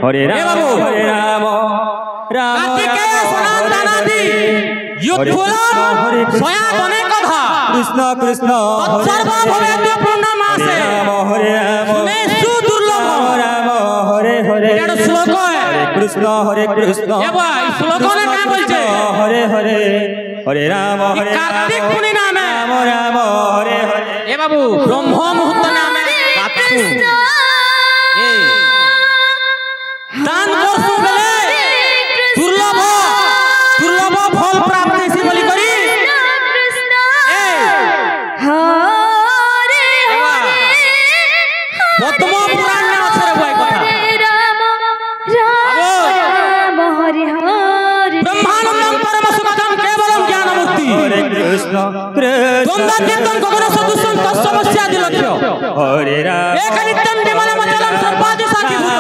हरे राम कार्तिकेय सनातनादि युद्धुलम स्वया बने कथा कृष्ण कृष्ण सर्व भवेद्य पूर्णमासे हरे राम में सुदुर्लभ राम हरे हरे এটা শ্লোক हरे कृष्ण এ ভাই শ্লোকনে না বলছে हरे हरे हरे राम हरे कार्तिक मुनि नामे राम राम हरे हरे এ বাবু ব্রহ্ম মুহূর্ত নামে কাতু দান করছু বেলে দুর্লভ দুর্লভ ফল প্রাপ্তি সি বলি করি কৃষ্ণ হরে পদ্ম পুরাণ না আছে রে ভাই কথা রাম রাম হরে হরে ব্রহ্মানন্দম পরম সুখদম কেবলম জ্ঞানমূর্তি हरे कृष्ण कृष्ण দ্বন্দ্ব কীর্তন গগন সদৃশম তস্সমস্যা দিলক্ষ্য हरे राम এক নিত্যম বিমলমচলম সর্বাদি সাক্ষীভূত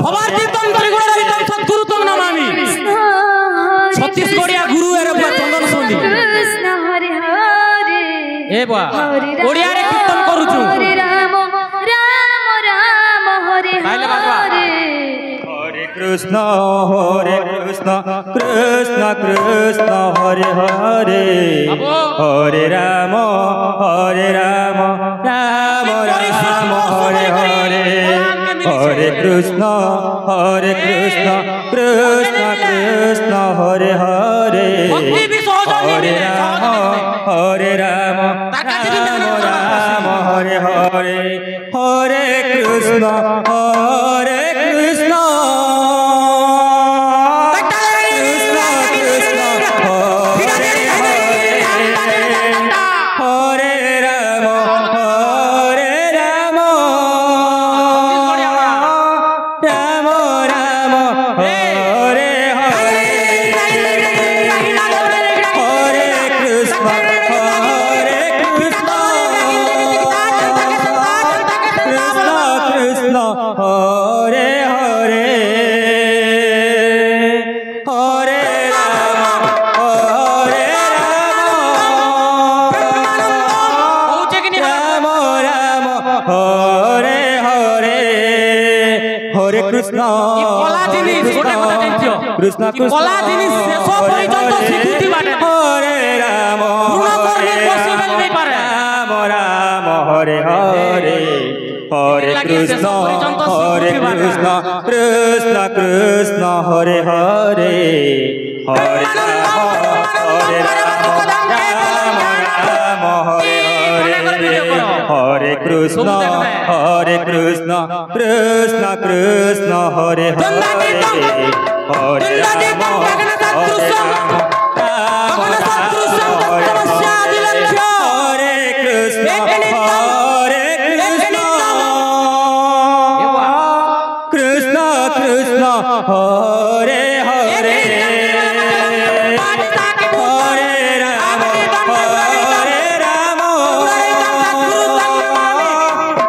ভবার্তিতম ত্রিগুণরহিতম সদ্গুরুতম নমামি ছত্তিশগড়িয়া গুরু এর উপর চন্দন সন্ধি কৃষ্ণ হরে হরে এ বা ওড়িয়ারে কীর্তন করুছু হরে রাম রাম রাম হরে তাইলে বাবা। হরে हरे कृष्ण कृष्ण कृष्ण हरे हरे हरे राम राम राम हरे हरे हरे कृष्ण कृष्ण कृष्ण हरे हरे ভক্তি বি সহযোগী हरे মিলে राम राम हरे हरे हरे कृष्ण कृष्ण कृष्ण कृष्ण हरे हरे राम राम राम राम हरे हरे हरे कृष्ण कृष्ण कृष्ण हरे हरे हरे राम পৌঁছে কিনি राम राम हरे हरे हरे कृष्ण কলা জিনিস গোটে কথা জানছো कृष्ण কলা জিনিস শেষ পর্যন্ত স্বীকৃতি বাটে हरे राम গুণকর্ম পসিবল নেই পারে राम राम हरे हरे हरे कृष्ण कृष्ण कृष्ण हरे हरे हरे राम राम हरे हरे हरे कृष्ण कृष्ण कृष्ण हरे हरे हरे राम हरे कृष्ण कृष्ण कृष्ण हरे हरे हरे राम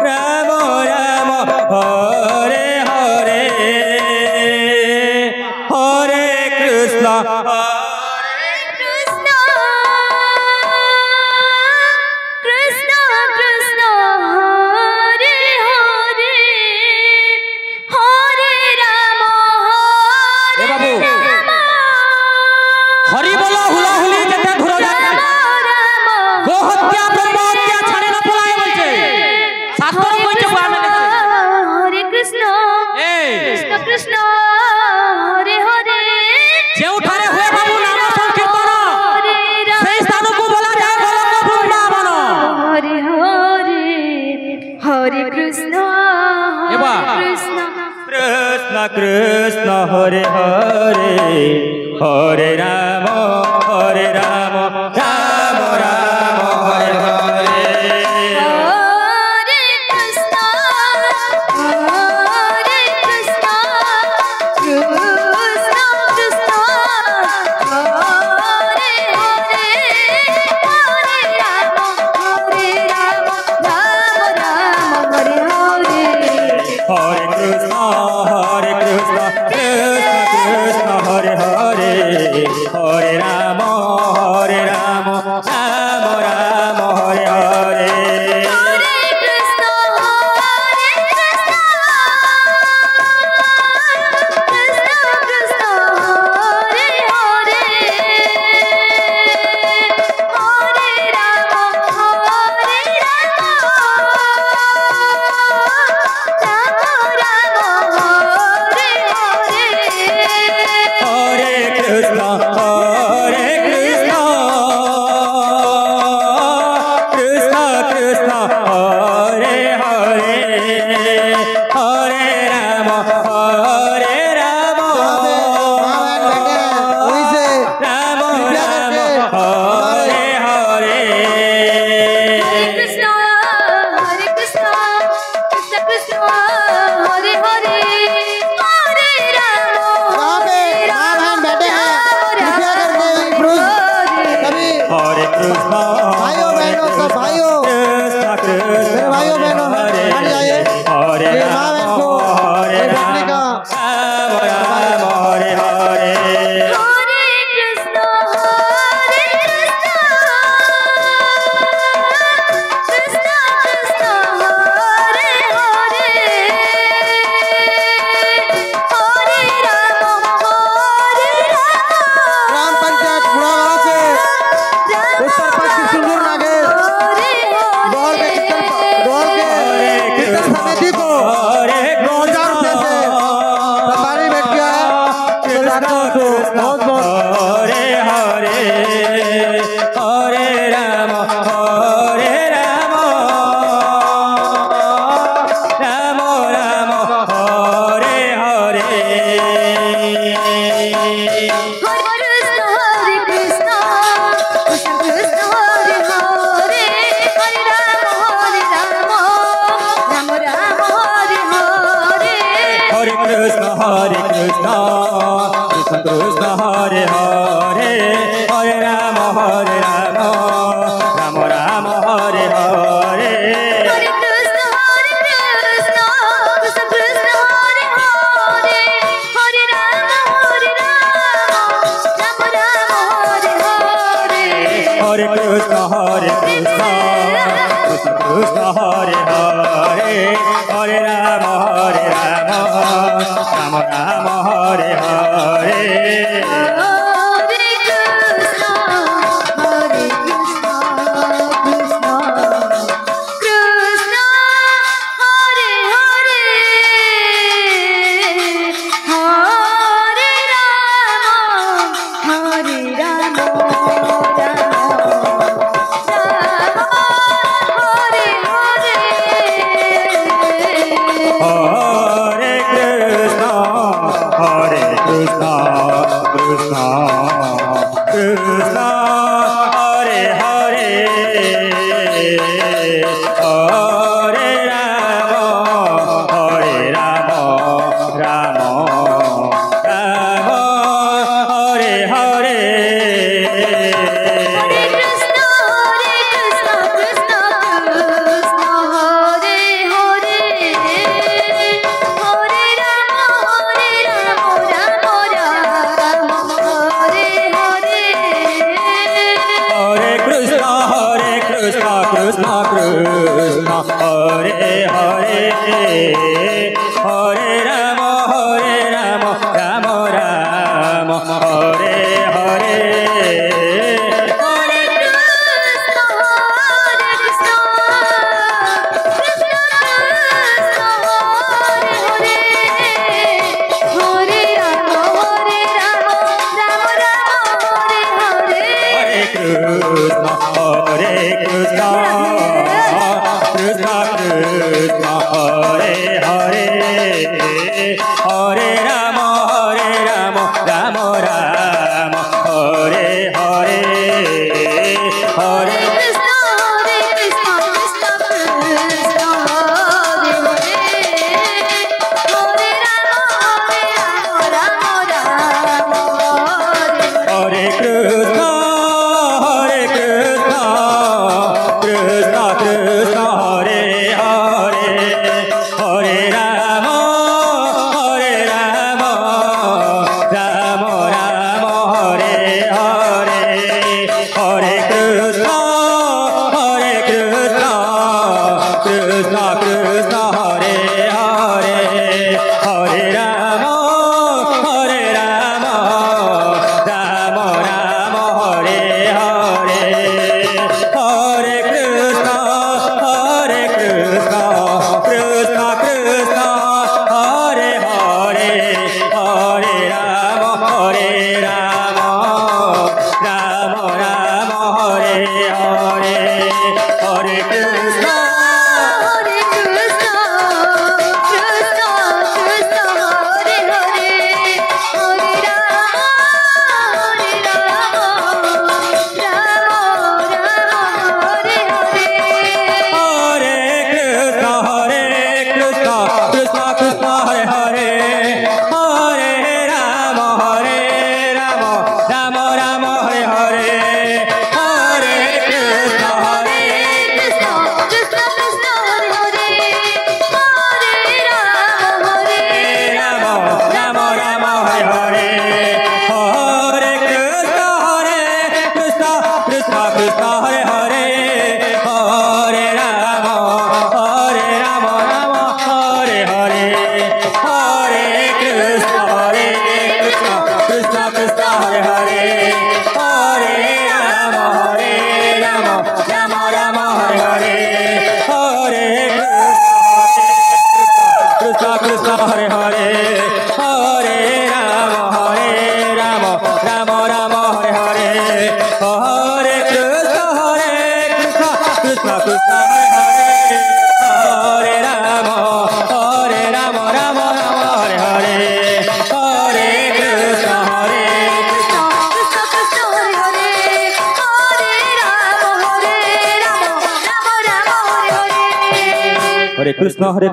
राम राम हरे हरे हरे कृष्ण কৃষ্ণ কৃষ্ণ কৃষ্ণ হরে হরে হরে রাম এ হরে বাবু। রাম হরি বল হুলাহুলি যেতে ধরো যাচ্ছে রাম গো হত্যা ব্রহ্ম হত্যা ছাড়ে না পলায় বলছে শাস্ত্র কইছে গো আমি হরে কৃষ্ণ এই কৃষ্ণ কৃষ্ণ হরে হরে ଯେଉଁଠାରେ ହୁଏ ବାବୁ ନାମ ସଂକୀର୍ତ୍ତନ হরে রাম সেই ସ୍ଥାନକୁ ବୋଲାଯାଏ ଗୋଲକ ବୃନ୍ଦାବନ হরে হরে হরে কৃষ্ণ এবার। হরে কৃষ্ণ कृष्ण कृष्ण हरे हरे हरे राम राम राम हरे हरे হরে কৃষ্ণ হরে কৃষ্ণ কৃষ্ণ কৃষ্ণ হরে হরে হরে রাম রাম রাম হরে হরে हरे कृष्ण कृष्ण कृष्ण हरे हरे हरे राम राम राम हरे हरे হরে Krishna Krishna Krishna Krishna Hare Hare Hare Rama Rama Rama Hare Hare Hare Krishna Krishna Krishna Hare Hare Hare Rama Rama Rama Hare Hare Hare Krishna Krishna Krishna Hare Hare Hare Rama Rama Rama Hare Hare Hare Krishna Hare